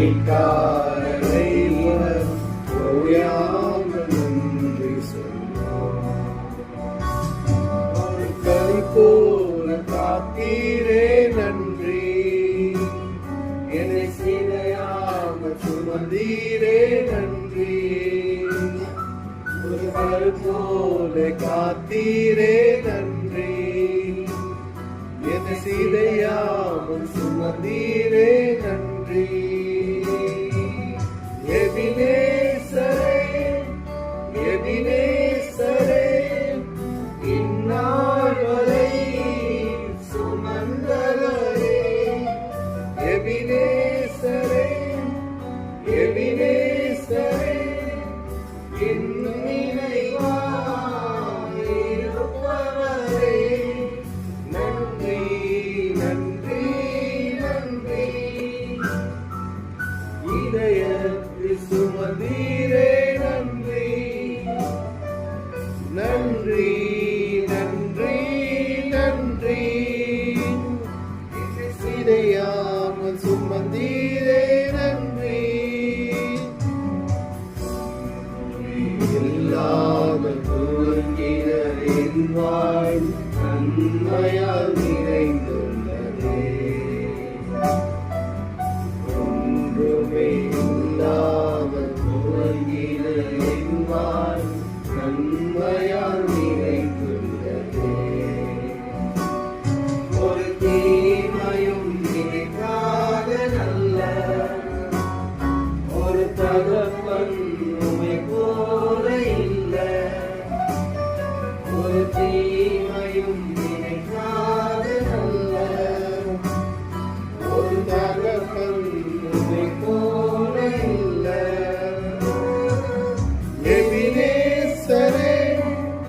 மெய்க்காரரை ஓயாமல் நன்றி சொன்னார். கை போல காத்தீரே நன்றி, என்னை சிதையாமல் சுமந்தீரே நன்றி. ஒரு கல் போல காத்தீரே நன்றி, என்னை சிதையாமல் சுமந்தீரே நன்றி. எபினேசரே எபினேசரே, இந்நாள் வரை சுமந்தவரே. எபினேசரே எபினேசரே, என் நினைவாய் இருப்பவரே. நன்றி நன்றி நன்றி. இதயத்தில் சுமந்தீரே நன்றி. நன்றி நன்றி நன்றி. சிதையாமல் சுமந்தீரே நன்றி. இல்லாமல் தூங்கின என் வாழ் நன்மையால் நிறைந்தது.